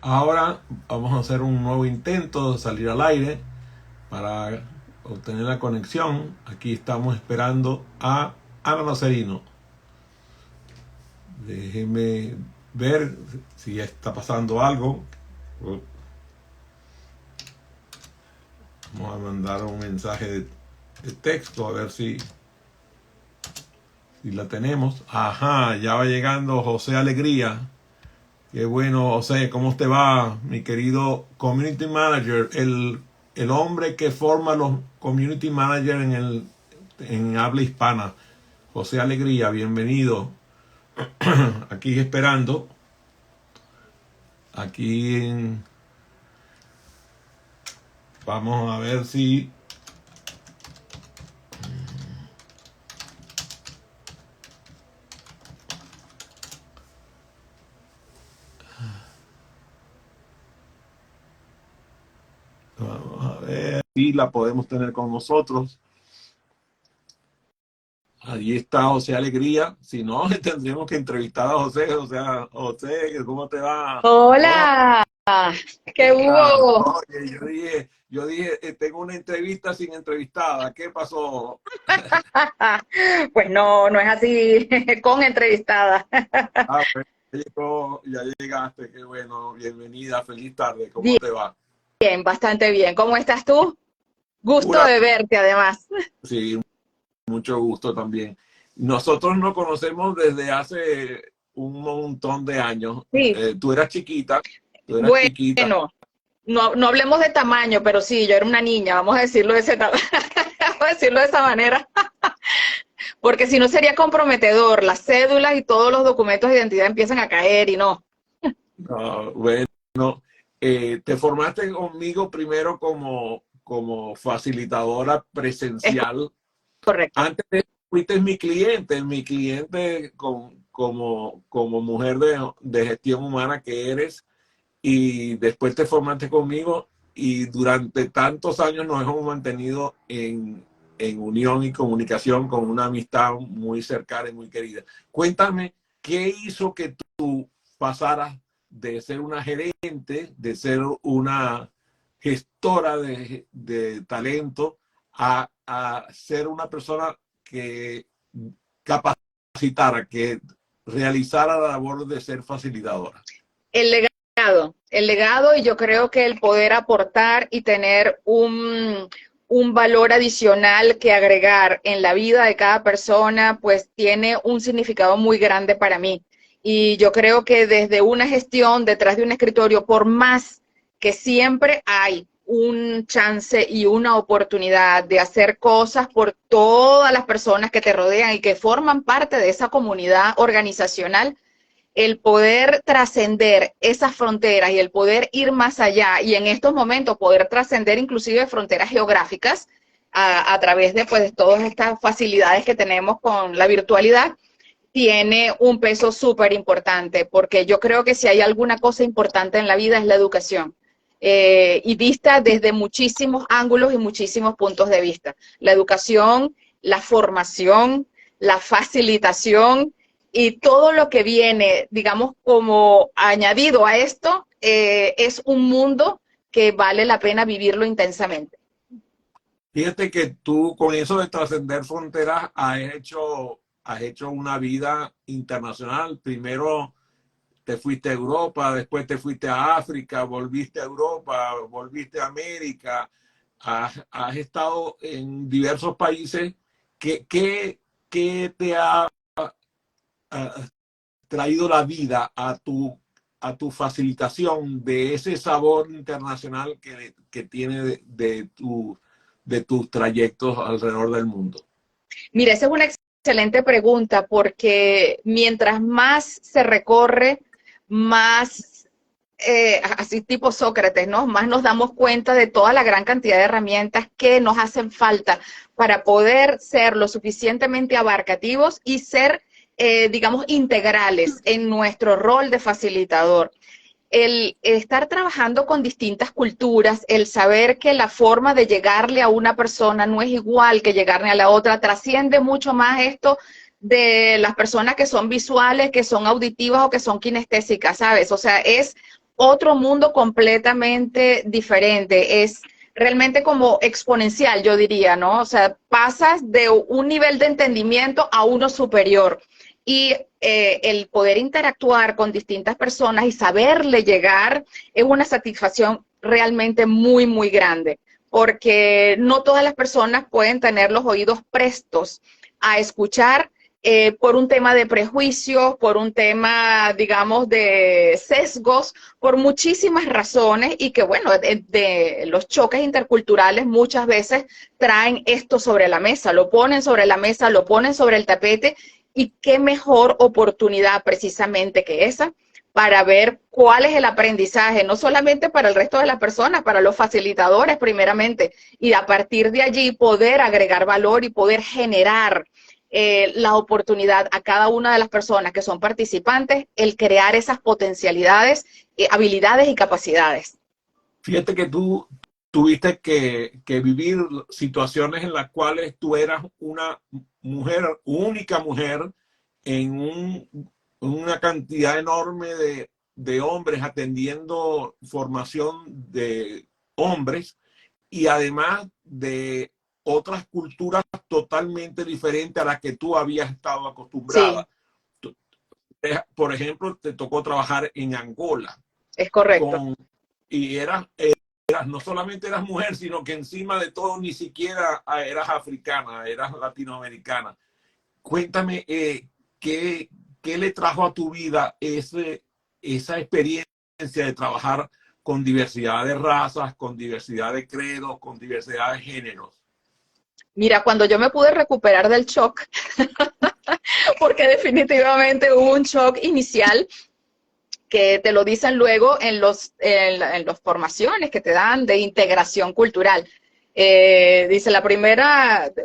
Ahora vamos a hacer un nuevo intento de salir al aire para obtener la conexión. Aquí estamos esperando a Ana Nocerino. Déjenme ver si ya está pasando algo. Vamos a mandar un mensaje de texto a ver si la tenemos. Ajá, ya va llegando José Alegría. Qué bueno, José, ¿cómo te va, mi querido Community Manager? El hombre que forma los Community Manager en habla hispana. José Alegría, bienvenido. Aquí esperando. Aquí vamos a ver si... Vamos a ver si la podemos tener con nosotros. Allí está José Alegría. Si no, tendríamos que entrevistar a José. O sea, José, ¿cómo te va? Hola. Hola, ¿qué Ah, hubo? oye, yo dije, tengo una entrevista sin entrevistada. ¿Qué pasó? Pues no, no es así con entrevistada. Ah, pues ya llegaste. Qué bueno. Bienvenida. Feliz tarde. ¿Cómo Bien, te va? bastante bien. ¿Cómo estás tú? Gusto Pura, de verte además. sí, mucho gusto también. Nosotros nos conocemos desde hace un montón de años. Sí, Tú eras chiquita, tú eras chiquita. bueno, no hablemos de tamaño, pero sí, yo era una niña, vamos a decirlo de ese vamos a decirlo de esa manera, porque si no sería comprometedor, las cédulas y todos los documentos de identidad empiezan a caer y no. Ah, bueno, te formaste conmigo primero como facilitadora Es presencial. correcto. Antes de eso fuiste mi cliente como mujer de gestión humana que eres, y después te formaste conmigo y durante tantos años nos hemos mantenido en unión y comunicación con una amistad muy cercana y muy querida. Cuéntame, ¿qué hizo que tú pasaras de ser una gerente, de ser una gestora de talento, a ser una persona que capacitara, que realizara la labor de ser facilitadora? El el legado y yo creo que el poder aportar y tener un valor adicional que agregar en la vida de cada persona, pues tiene un significado muy grande para mí. Y yo creo que desde una gestión detrás de un escritorio, por más que siempre hay un chance y una oportunidad de hacer cosas por todas las personas que te rodean y que forman parte de esa comunidad organizacional, el poder trascender esas fronteras y el poder ir más allá y en estos momentos poder trascender inclusive fronteras geográficas a través de pues todas estas facilidades que tenemos con la virtualidad, tiene un peso súper importante, porque yo creo que si hay alguna cosa importante en la vida es la educación. Y vista desde muchísimos ángulos y muchísimos puntos de vista. La educación, la formación, la facilitación y todo lo que viene, digamos, como añadido a esto, es un mundo que vale la pena vivirlo intensamente. Fíjate que tú con eso de trascender fronteras has hecho una vida internacional. Primero te fuiste a Europa, después te fuiste a África, volviste a Europa, volviste a América. Has estado en diversos países. ¿Qué te ha traído la vida a tu facilitación de ese sabor internacional que tiene de tus trayectos alrededor del mundo? Mira, esa es una excelente pregunta porque mientras más se recorre, más, así tipo Sócrates, ¿no? Más nos damos cuenta de toda la gran cantidad de herramientas que nos hacen falta para poder ser lo suficientemente abarcativos y ser, digamos, integrales en nuestro rol de facilitador. El estar trabajando con distintas culturas, el saber que la forma de llegarle a una persona no es igual que llegarle a la otra, trasciende mucho más esto de las personas que son visuales, que son auditivas o que son kinestésicas, ¿sabes? O sea, es otro mundo completamente diferente. Es realmente como exponencial, yo diría, ¿no? O sea, pasas de un nivel de entendimiento a uno superior. Y el poder interactuar con distintas personas y saberle llegar es una satisfacción realmente muy, muy grande, porque no todas las personas pueden tener los oídos prestos a escuchar por un tema de prejuicios, por un tema, digamos, de sesgos, por muchísimas razones y que, bueno, de los choques interculturales muchas veces traen esto sobre la mesa, lo ponen sobre la mesa, lo ponen sobre el tapete y qué mejor oportunidad precisamente que esa para ver cuál es el aprendizaje, no solamente para el resto de las personas, para los facilitadores primeramente, y a partir de allí poder agregar valor y poder generar la oportunidad a cada una de las personas que son participantes, el crear esas potencialidades, habilidades y capacidades. Fíjate que tú tuviste que vivir situaciones en las cuales tú eras una mujer, única mujer, en una cantidad enorme de hombres atendiendo formación de hombres y además de otras culturas totalmente diferentes a las que tú habías estado Sí, acostumbrada. Por ejemplo, te tocó trabajar en Angola es correcto. con, y no solamente eras mujer, sino que encima de todo ni siquiera eras africana, eras latinoamericana. Cuéntame qué, qué le trajo a tu vida esa experiencia de trabajar con diversidad de razas, con diversidad de credos, con diversidad de géneros. Mira, cuando yo me pude recuperar del shock, porque definitivamente hubo un shock inicial que te lo dicen luego en las formaciones que te dan de integración cultural. Dice,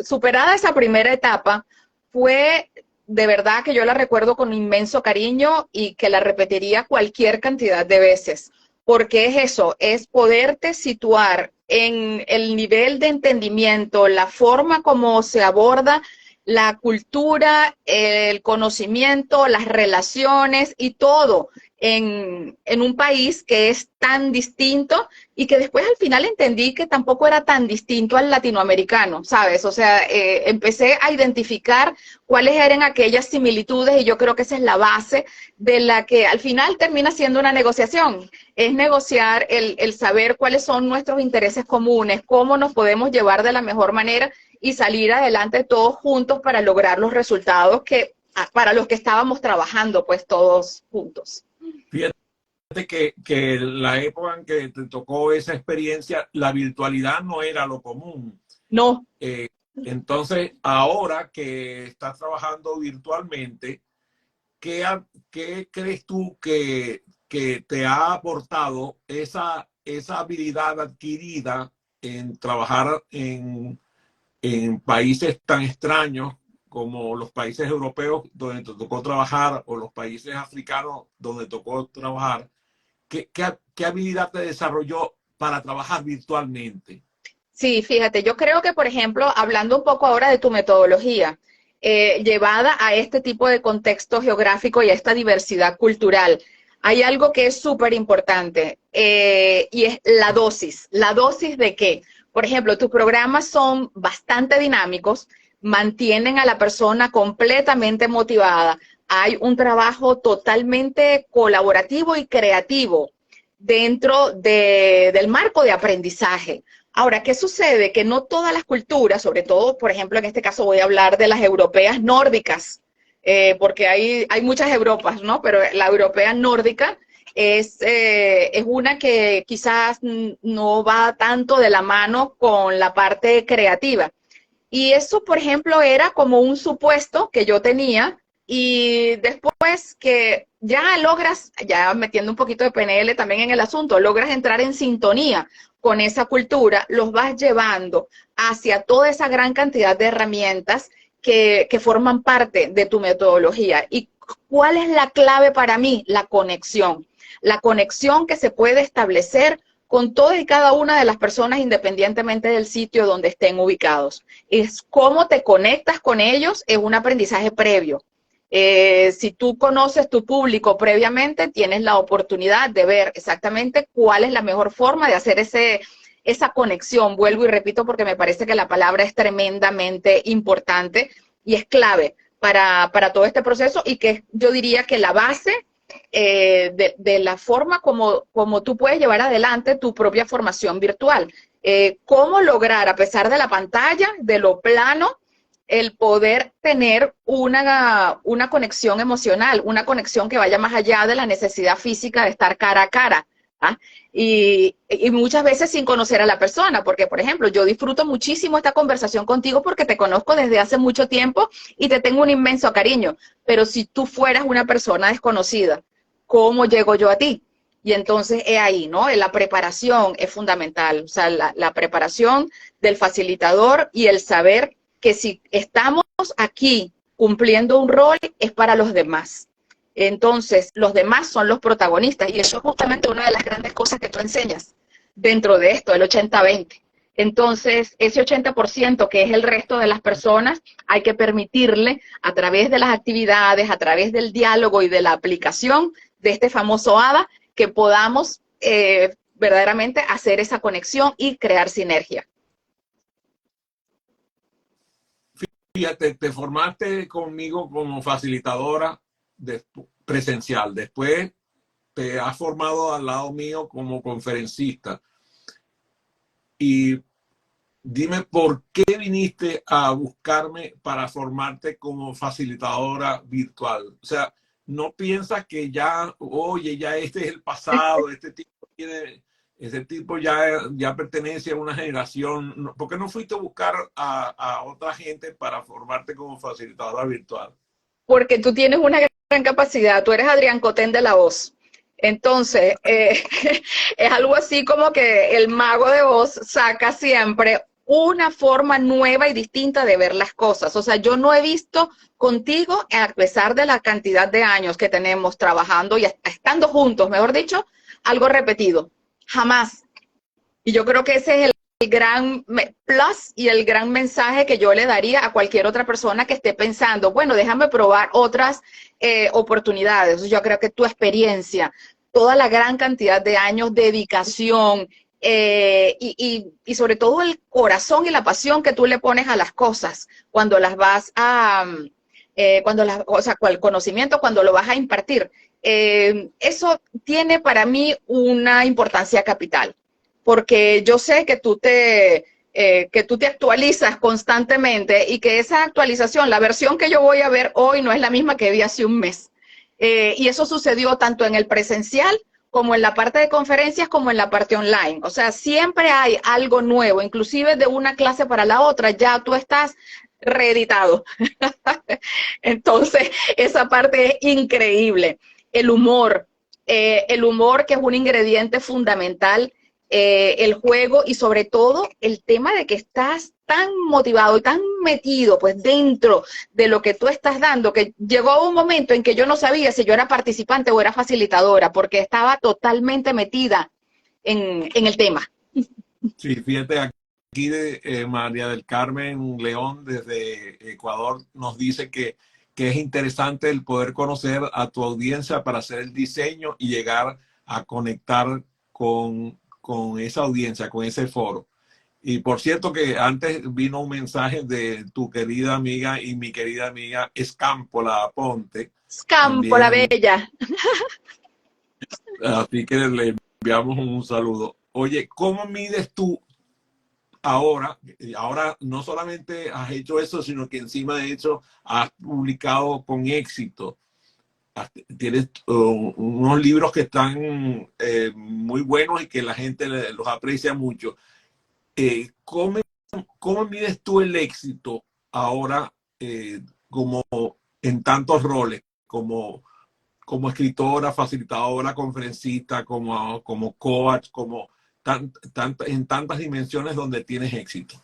superada esa primera etapa, fue de verdad que yo la recuerdo con inmenso cariño y que la repetiría cualquier cantidad de veces, porque es eso, es poderte situar en el nivel de entendimiento, la forma como se aborda la cultura, el conocimiento, las relaciones y todo en un país que es tan distinto y que después al final entendí que tampoco era tan distinto al latinoamericano, ¿sabes? O sea, empecé a identificar cuáles eran aquellas similitudes y yo creo que esa es la base de la que al final termina siendo una negociación. Es negociar el saber cuáles son nuestros intereses comunes, cómo nos podemos llevar de la mejor manera y salir adelante todos juntos para lograr los resultados para los que estábamos trabajando, pues todos juntos. Fíjate que la época en que te tocó esa experiencia, la virtualidad no era lo común. No. Entonces, ahora que estás trabajando virtualmente, ¿qué crees tú que te ha aportado esa habilidad adquirida en trabajar en países tan extraños como los países europeos donde te tocó trabajar o los países africanos donde tocó trabajar? ¿Qué habilidad te desarrolló para trabajar virtualmente? Sí, fíjate, yo creo que, por ejemplo, hablando un poco ahora de tu metodología, llevada a este tipo de contexto geográfico y a esta diversidad cultural, hay algo que es súper importante y es la dosis. ¿La dosis de qué? Por ejemplo, tus programas son bastante dinámicos, mantienen a la persona completamente motivada. Hay un trabajo totalmente colaborativo y creativo dentro del marco de aprendizaje. Ahora, ¿qué sucede? Que no todas las culturas, sobre todo, por ejemplo, en este caso voy a hablar de las europeas nórdicas, porque hay muchas Europas, ¿no? Pero la europea nórdica es una que quizás no va tanto de la mano con la parte creativa. Y eso, por ejemplo, era como un supuesto que yo tenía y después que ya logras, ya metiendo un poquito de PNL también en el asunto, logras entrar en sintonía con esa cultura, los vas llevando hacia toda esa gran cantidad de herramientas que forman parte de tu metodología. ¿Y cuál es la clave para mí? La conexión. La conexión que se puede establecer con todas y cada una de las personas independientemente del sitio donde estén ubicados. Es cómo te conectas con ellos, es un aprendizaje previo. Si tú conoces tu público previamente, tienes la oportunidad de ver exactamente cuál es la mejor forma de hacer esa conexión. Vuelvo y repito porque me parece que la palabra es tremendamente importante y es clave para todo este proceso, y que yo diría que la base de la forma como tú puedes llevar adelante tu propia formación virtual. Cómo lograr, a pesar de la pantalla, de lo plano, el poder tener una conexión emocional, una conexión que vaya más allá de la necesidad física de estar cara a cara. ¿Ah? Y muchas veces sin conocer a la persona, porque, por ejemplo, yo disfruto muchísimo esta conversación contigo porque te conozco desde hace mucho tiempo y te tengo un inmenso cariño, pero si tú fueras una persona desconocida, ¿cómo llego yo a ti? Y entonces es ahí, ¿no? La preparación es fundamental, o sea, la preparación del facilitador y el saber que si estamos aquí cumpliendo un rol es para los demás. Entonces, los demás son los protagonistas, y eso es justamente una de las grandes cosas que tú enseñas dentro de esto, el 80-20. Entonces, ese 80% que es el resto de las personas, hay que permitirle a través de las actividades, a través del diálogo y de la aplicación de este famoso ADA, que podamos verdaderamente hacer esa conexión y crear sinergia. Fíjate, te formaste conmigo como facilitadora presencial. Después te has formado al lado mío como conferencista. Y dime por qué viniste a buscarme para formarte como facilitadora virtual. O sea, no piensas que ya, oye, ya este es el pasado, ese tipo ya pertenece a una generación. ¿Por qué no fuiste a buscar a otra gente para formarte como facilitadora virtual? Porque tú tienes una gran capacidad, tú eres Adrián Cotén de la Voz. Entonces, es algo así como que el mago de Oz saca siempre una forma nueva y distinta de ver las cosas. O sea, yo no he visto contigo, a pesar de la cantidad de años que tenemos trabajando y estando juntos, mejor dicho, algo repetido. Jamás. Y yo creo que ese es el gran plus y el gran mensaje que yo le daría a cualquier otra persona que esté pensando, bueno, déjame probar otras oportunidades. Yo creo que tu experiencia, toda la gran cantidad de años, dedicación y sobre todo el corazón y la pasión que tú le pones a las cosas cuando las vas a, o sea, el conocimiento cuando lo vas a impartir, eso tiene para mí una importancia capital. Porque yo sé que tú te actualizas constantemente y que esa actualización, la versión que yo voy a ver hoy no es la misma que vi hace un mes. Y eso sucedió tanto en el presencial como en la parte de conferencias como en la parte online. O sea, siempre hay algo nuevo, inclusive de una clase para la otra, ya tú estás reeditado. Entonces, esa parte es increíble. El humor que es un ingrediente fundamental, el juego y sobre todo el tema de que estás tan motivado y tan metido pues dentro de lo que tú estás dando, que llegó un momento en que yo no sabía si yo era participante o era facilitadora, porque estaba totalmente metida en el tema. Sí, fíjate, aquí de María del Carmen León desde Ecuador nos dice que es interesante el poder conocer a tu audiencia para hacer el diseño y llegar a conectar con esa audiencia, con ese foro. Y por cierto que antes vino un mensaje de tu querida amiga y mi querida amiga Escampola Ponte. Scampo, la También, bella. así que le enviamos un saludo. Oye, ¿cómo mides tú ahora? Ahora no solamente has hecho eso, sino que encima de eso has publicado con éxito. Tienes unos libros que están muy buenos y que la gente los aprecia mucho. ¿Cómo mides tú el éxito ahora como en tantos roles, como escritora, facilitadora, conferencista, como coach, en tantas dimensiones donde tienes éxito?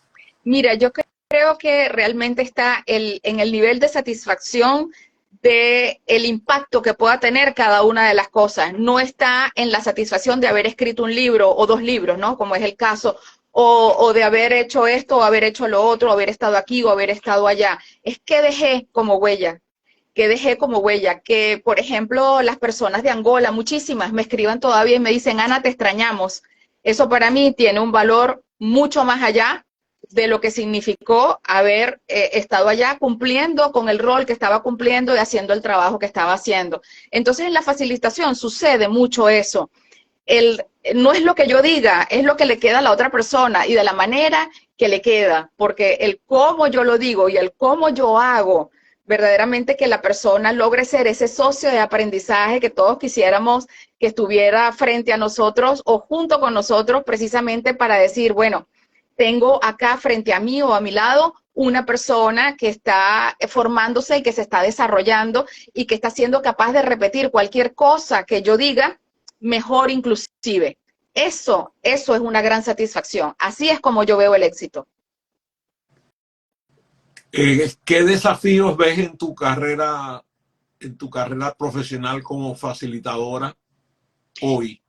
Mira, yo creo que realmente está en el nivel de satisfacción de el impacto que pueda tener cada una de las cosas. No está en la satisfacción de haber escrito un libro o dos libros, ¿no? Como es el caso, o de haber hecho esto, o haber hecho lo otro, o haber estado aquí, o haber estado allá. Es que dejé como huella. que dejé como huella, que por ejemplo las personas de Angola, muchísimas, me escriban todavía y me dicen, Ana, te extrañamos. Eso para mí tiene un valor mucho más allá de lo que significó haber estado allá cumpliendo con el rol que estaba cumpliendo y haciendo el trabajo que estaba haciendo. Entonces en la facilitación sucede mucho eso. No es lo que yo diga, es lo que le queda a la otra persona y de la manera que le queda, porque el cómo yo lo digo y el cómo yo hago, verdaderamente que la persona logre ser ese socio de aprendizaje que todos quisiéramos que estuviera frente a nosotros o junto con nosotros precisamente para decir, bueno, tengo acá frente a mí o a mi lado una persona que está formándose y que se está desarrollando y que está siendo capaz de repetir cualquier cosa que yo diga, mejor inclusive. Eso es una gran satisfacción. Así es como yo veo el éxito. ¿Qué desafíos ves en tu carrera profesional como facilitadora hoy?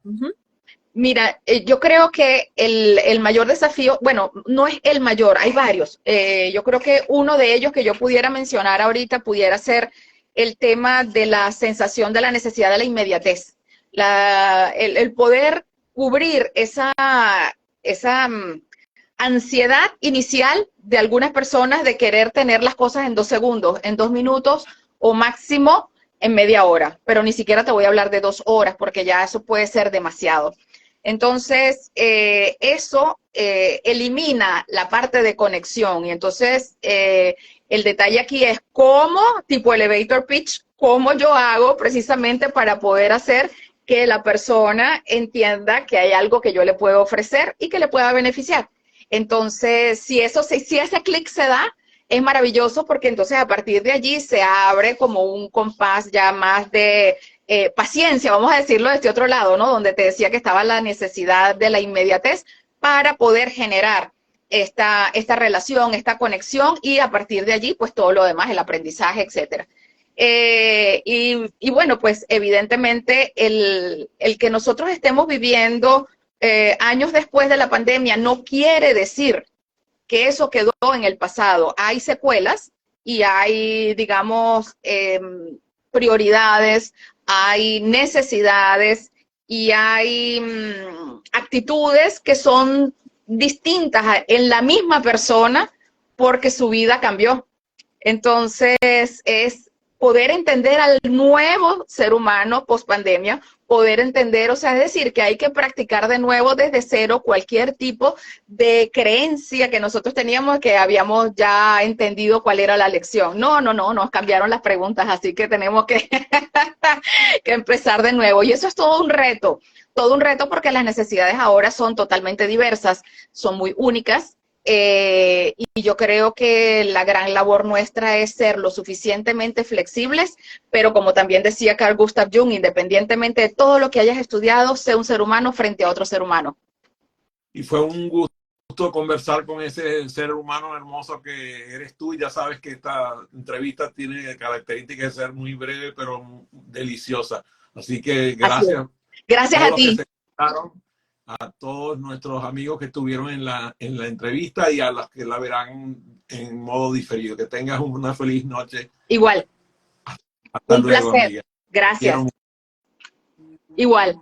Mira, yo creo que el mayor desafío, bueno, no es el mayor, hay varios. Yo creo que uno de ellos que yo pudiera mencionar ahorita pudiera ser el tema de la sensación de la necesidad de la inmediatez. El poder cubrir esa ansiedad inicial de algunas personas de querer tener las cosas en 2 segundos, en 2 minutos o máximo en media hora. Pero ni siquiera te voy a hablar de 2 horas porque ya eso puede ser demasiado. Entonces, eso elimina la parte de conexión. Y entonces, el detalle aquí es cómo, tipo elevator pitch, cómo yo hago precisamente para poder hacer que la persona entienda que hay algo que yo le puedo ofrecer y que le pueda beneficiar. Entonces, si ese clic se da, es maravilloso porque entonces a partir de allí se abre como un compás ya más de paciencia, vamos a decirlo de este otro lado, ¿no? Donde te decía que estaba la necesidad de la inmediatez para poder generar esta relación, esta conexión y a partir de allí, pues todo lo demás, el aprendizaje, etcétera. Y bueno, pues evidentemente el que nosotros estemos viviendo años después de la pandemia no quiere decir que eso quedó en el pasado. Hay secuelas y hay, digamos, prioridades, hay necesidades y hay actitudes que son distintas en la misma persona porque su vida cambió. Entonces, es poder entender al nuevo ser humano post pandemia, poder entender, o sea, es decir, que hay que practicar de nuevo desde cero cualquier tipo de creencia que nosotros teníamos, que habíamos ya entendido cuál era la lección. No, nos cambiaron las preguntas, así que tenemos que, que empezar de nuevo. Y eso es todo un reto porque las necesidades ahora son totalmente diversas, son muy únicas. Y yo creo que la gran labor nuestra es ser lo suficientemente flexibles, pero como también decía Carl Gustav Jung, independientemente de todo lo que hayas estudiado, sé un ser humano frente a otro ser humano. Y fue un gusto conversar con ese ser humano hermoso que eres tú. Ya sabes que esta entrevista tiene características de ser muy breve, pero deliciosa. Así que gracias. Gracias a ti. A todos nuestros amigos que estuvieron en la entrevista y a los que la verán en modo diferido. Que tengas una feliz noche. Igual. Hasta un luego, placer. Amiga. Gracias. Igual.